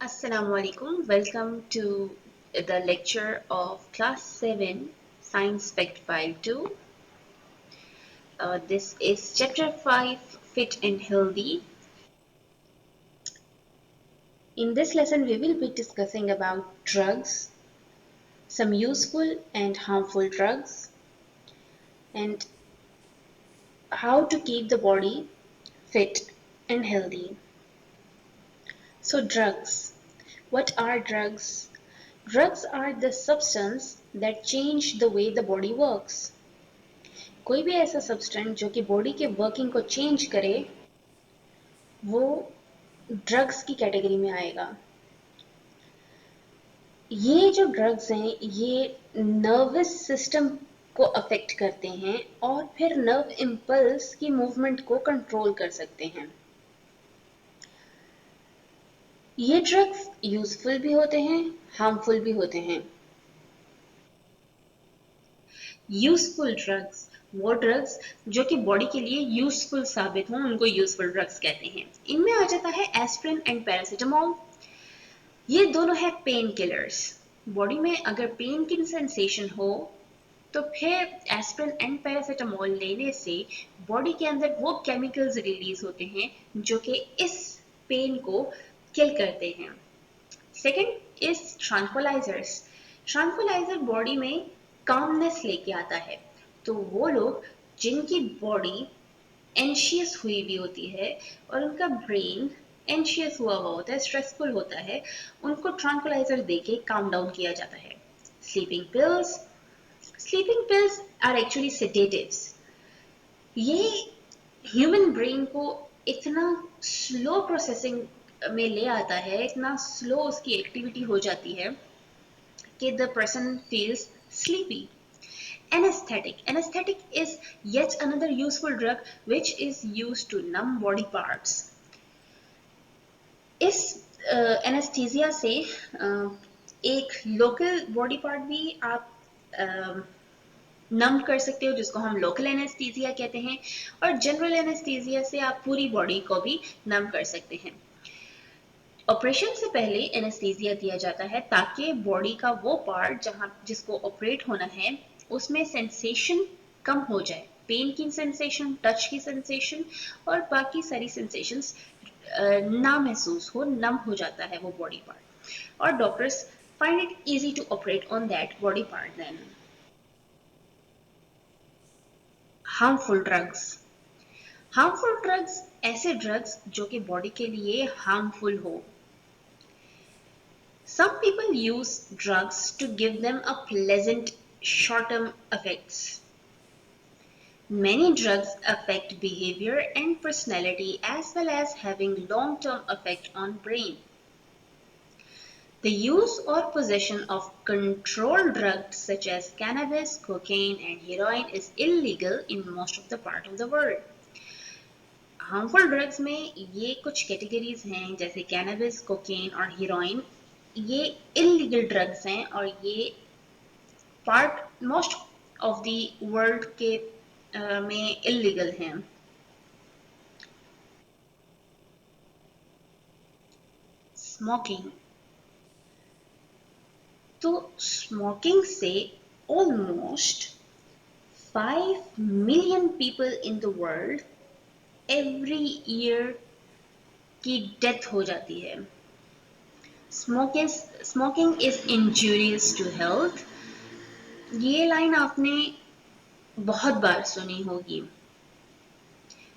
Assalamualaikum. Welcome to the lecture of Class 7 Science Fact File 2. This is Chapter 5 Fit and Healthy. In this lesson, we will be discussing about drugs, some useful and harmful drugs, and how to keep the body fit and healthy. So, drugs. What are drugs? Drugs are the substance that change the way the body works. कोई भी ऐसा substance जो कि body के working को change करे वो drugs की कैटेगरी में आएगा। ये जो ड्रग्स हैं ये नर्वस सिस्टम को अफेक्ट करते हैं और फिर नर्व इम्पल्स की मूवमेंट को कंट्रोल कर सकते हैं। ये ड्रग्स यूजफुल भी होते हैं, हार्मफुल भी होते हैं। यूजफुल ड्रग्स वो ड्रग्स जो कि बॉडी के लिए यूजफुल साबित हों उनको यूजफुल ड्रग्स कहते हैं। इनमें आ जाता है एस्पिरिन एंड पैरासिटामोल। ये दोनों है पेन किलर्स। बॉडी में अगर पेन की सेंसेशन हो तो फिर एस्पिरिन एंड पैरासिटामोल लेने से बॉडी के अंदर वो केमिकल्स रिलीज होते हैं जो कि इस पेन को किल करते हैं। Second is tranquillisers. Tranquilliser body में कामनेस लेके आता है, तो वो लोग जिनकी बॉडी एंशियस हुई भी होती है और उनका ब्रेन एंशियस हुआ होता है, स्ट्रेसफुल होता है, उनको ट्रांक्विलाइजर देके काम डाउन किया जाता है। Sleeping pills are actually sedatives. ये ह्यूमन ब्रेन को इतना स्लो प्रोसेसिंग में ले आता है, इतना स्लो उसकी एक्टिविटी हो जाती है कि the person feels sleepy. Anesthetic is yet another useful drug which is used to numb body parts. इस एनेस्थीसिया से एक लोकल बॉडी पार्ट भी आप नम कर सकते हो जिसको हम लोकल एनेस्थीसिया कहते हैं, और जनरल एनेस्थीसिया से आप पूरी बॉडी को भी नम कर सकते हैं। ऑपरेशन से पहले एनेस्थीसिया दिया जाता है ताकि बॉडी का वो पार्ट जहां जिसको ऑपरेट होना है उसमें सेंसेशन कम हो जाए, पेन की सेंसेशन, टच की सेंसेशन और बाकी सारी सेंसेशंस ना महसूस हो, नम हो जाता है वो बॉडी पार्ट, और doctors find it easy to operate on that body part. Then harmful drugs ऐसे ड्रग्स जो कि बॉडी के लिए हार्मफुल हो। Some people use drugs to give them a pleasant short-term effects. Many drugs affect behavior and personality as well as having long-term effect on brain. The use or possession of controlled drugs such as cannabis, cocaine and heroin is illegal in most of the part of the world. Harmful drugs में ये कुछ categories हैं जैसे cannabis, cocaine और heroine. ये illegal drugs हैं और ये part most of the world के में इलीगल हैं। स्मोकिंग, तो स्मोकिंग से almost 5 million people in the world every year की डेथ हो जाती है। Smoking is injurious to health. ये लाइन आपने बहुत बार सुनी होगी।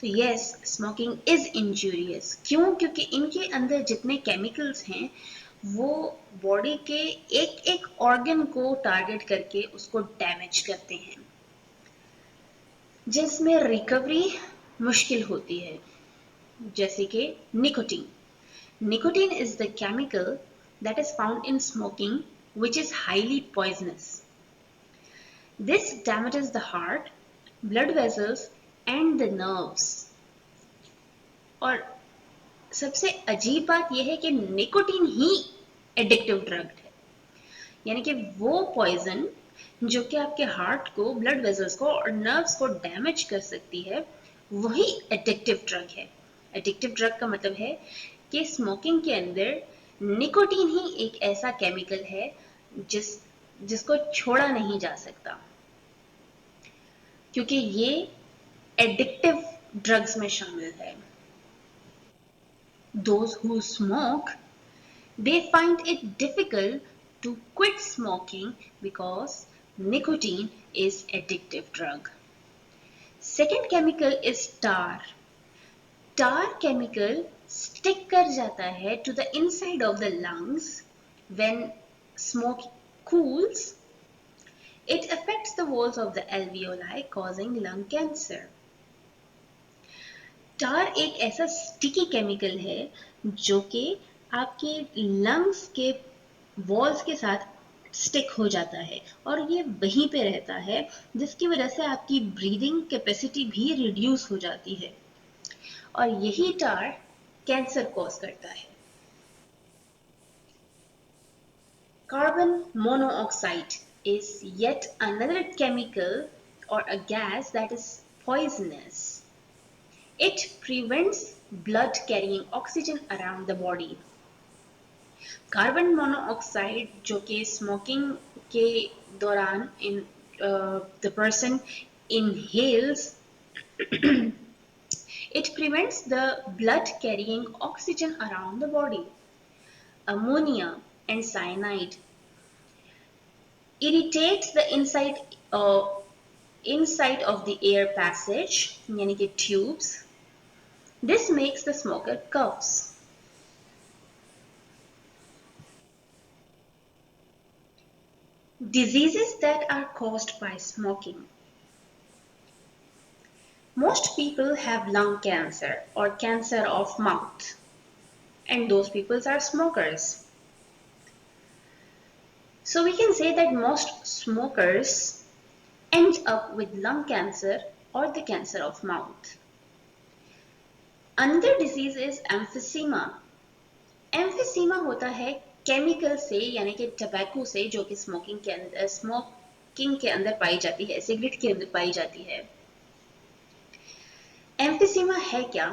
तो यस, स्मोकिंग इज इंजूरियस। क्यों? क्योंकि इनके अंदर जितने केमिकल्स हैं वो बॉडी के एक एक ऑर्गन को टारगेट करके उसको डैमेज करते हैं, जिसमें रिकवरी मुश्किल होती है। जैसे कि nicotine. Nicotine is the chemical that is found in smoking, which is highly poisonous. This damages the heart, blood vessels and the nerves. और सबसे अजीब बात यह है कि निकोटीन ही एडिक्टिव ड्रग है, यानी कि वो पॉइजन जो कि आपके हार्ट को, ब्लड वेसल्स को और नर्व्स को डैमेज कर सकती है, वही एडिक्टिव ड्रग है। एडिक्टिव ड्रग का मतलब है कि स्मोकिंग के अंदर निकोटीन ही एक ऐसा केमिकल है जिसको छोड़ा नहीं जा सकता, क्योंकि ये एडिक्टिव ड्रग्स में शामिल है. Those who smoke, they find it difficult to quit smoking because nicotine is addictive drug. Second chemical is tar. Tar chemical stick कर जाता है to the inside of the lungs when smoke cools. It affects the walls of the alveoli causing lung cancer. टार एक ऐसा sticky chemical है जो कि आपके lungs के वॉल्स के साथ स्टिक हो जाता है और ये वहीं पे रहता है, जिसकी वजह से आपकी ब्रीदिंग कैपेसिटी भी रिड्यूस हो जाती है और यही टार कैंसर कॉज करता है. Carbon monoxide is yet another chemical or a gas that is poisonous. It prevents blood carrying oxygen around the body. Carbon monoxide जो कि स्मोकिंग के दौरान the person inhales, it prevents the blood carrying oxygen around the body. Ammonia and cyanide irritates the inside of the air passage, यानी कि tubes. This makes the smoker coughs. Diseases that are caused by smoking. Most people have lung cancer or cancer of mouth, and those people are smokers. So we can say that most smokers end up with lung cancer or the cancer of mouth. Another disease is emphysema. Emphysema होता है chemical से, यानी कि tobacco से, जो कि smoking के अंदर पाई जाती है, सिगरेट के अंदर पाई जाती है. एम्फिसीमा है क्या?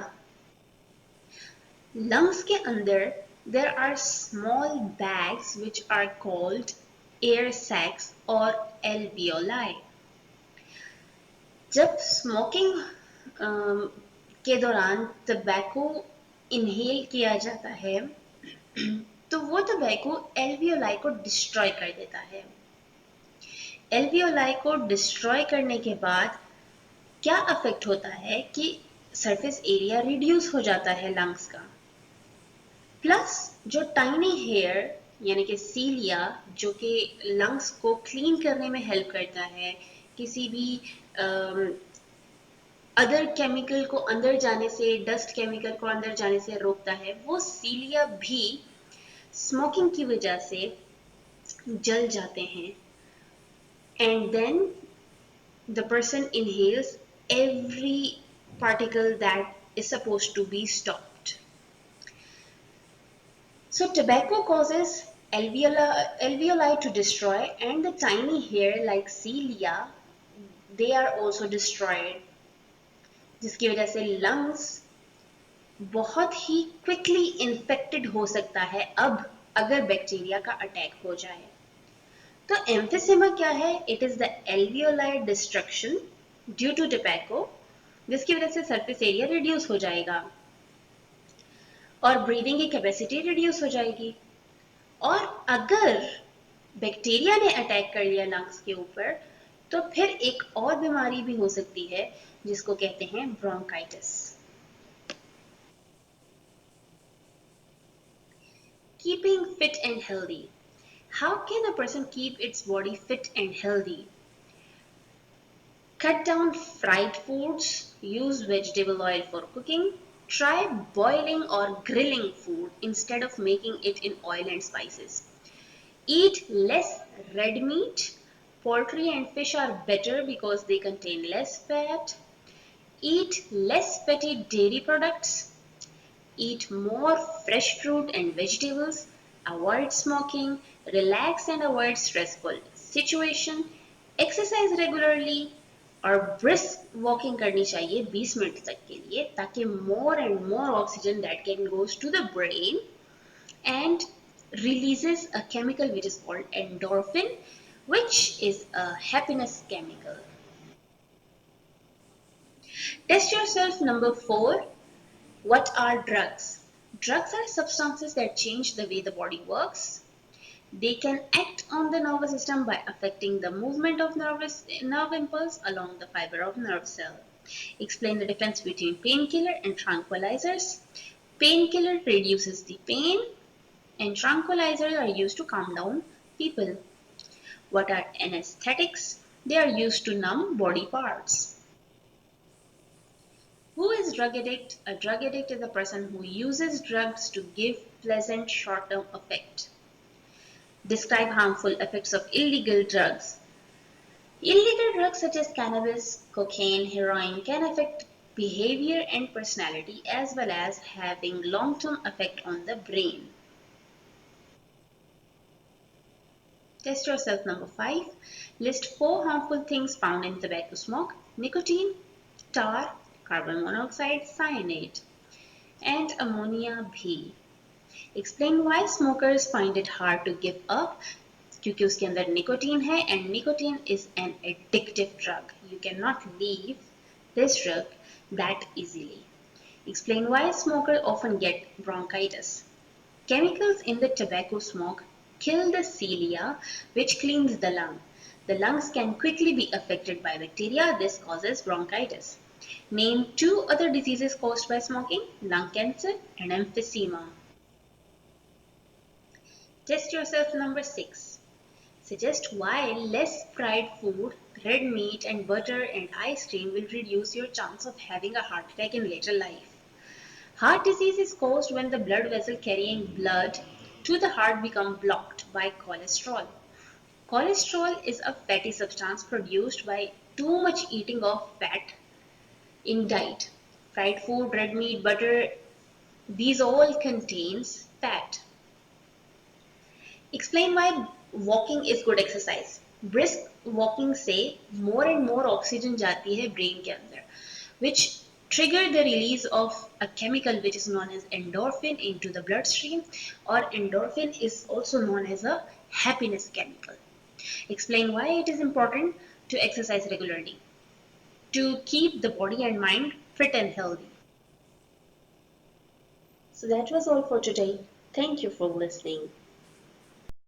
लंग्स के अंदर there are small bags which are called air sacs or alveoli. जब स्मोकिंग के दौरान टबैको इनहेल किया जाता है तो वो टबैको एल्वियोलाई को डिस्ट्रॉय कर देता है. एल्वियोलाई को डिस्ट्रॉय करने के बाद क्या अफेक्ट होता है कि सरफेस एरिया रिड्यूस हो जाता है लंग्स का, प्लस जो टाइनी हेयर यानी कि सीलिया जो कि लंग्स को क्लीन करने में हेल्प करता है, किसी भी अदर केमिकल को अंदर जाने से, डस्ट केमिकल को अंदर जाने से रोकता है, वो सीलिया भी स्मोकिंग की वजह से जल जाते हैं. And then the person inhales every particle that is supposed to be stopped. So tobacco causes alveoli to destroy, and the tiny hair like cilia, they are also destroyed, जिसकी वजह से lungs बहुत ही क्विकली इन्फेक्टेड हो सकता है अब अगर bacteria का अटैक हो जाए. तो एम्फिसेमा क्या है? It is the alveoli destruction due to tobacco, जिसकी वजह से सरफेस एरिया रिड्यूस हो जाएगा और ब्रीदिंग की कैपेसिटी रिड्यूस हो जाएगी. और अगर बैक्टीरिया ने अटैक कर लिया लंग्स के ऊपर तो फिर एक और बीमारी भी हो सकती है जिसको कहते हैं bronchitis. Keeping fit and healthy. How can a person keep its body fit and healthy? Cut down fried foods, use vegetable oil for cooking, try boiling or grilling food instead of making it in oil and spices. Eat less red meat. Poultry and fish are better because they contain less fat. Eat less fatty dairy products. Eat more fresh fruit and vegetables. Avoid smoking. Relax and avoid stressful situation. Exercise regularly. और brisk walking करनी चाहिए 20 minute तक के लिए, ताकि more and more oxygen that can goes to the brain and releases a chemical which is called endorphin, which is a happiness chemical. Test yourself number 4. What are drugs? Drugs are substances that change the way the body works. They can act on the nervous system by affecting the movement of nerve impulse along the fiber of nerve cell. Explain the difference between painkiller and tranquilizers. Painkiller reduces the pain and tranquilizers are used to calm down people. What are anesthetics? They are used to numb body parts. Who is drug addict? A drug addict is a person who uses drugs to give pleasant short-term effect. Describe harmful effects of illegal drugs. Illegal drugs such as cannabis, cocaine, heroin can affect behavior and personality as well as having long-term effect on the brain. Test yourself number 5. List 4 harmful things found in tobacco smoke: nicotine, tar, carbon monoxide, cyanide, and ammonia B. Explain why smokers find it hard to give up, क्योंकि उसके अंदर nicotine है and nicotine is an addictive drug. You cannot leave this drug that easily. Explain why smokers often get bronchitis. Chemicals in the tobacco smoke kill the cilia, which cleans the lung. The lungs can quickly be affected by bacteria. This causes bronchitis. Name 2 other diseases caused by smoking: lung cancer and emphysema. Test yourself number 6. Suggest why less fried food, red meat, and butter and ice cream will reduce your chance of having a heart attack in later life. Heart disease is caused when the blood vessel carrying blood to the heart become blocked by cholesterol. Cholesterol is a fatty substance produced by too much eating of fat in diet. Fried food, red meat, butter, these all contains fat. Explain why walking is good exercise. Brisk walking से more and more oxygen जाती है brain के अंदर, which trigger the release of a chemical which is known as endorphin into the bloodstream, or endorphin is also known as a happiness chemical. Explain why it is important to exercise regularly to keep the body and mind fit and healthy. So that was all for today. Thank you for listening.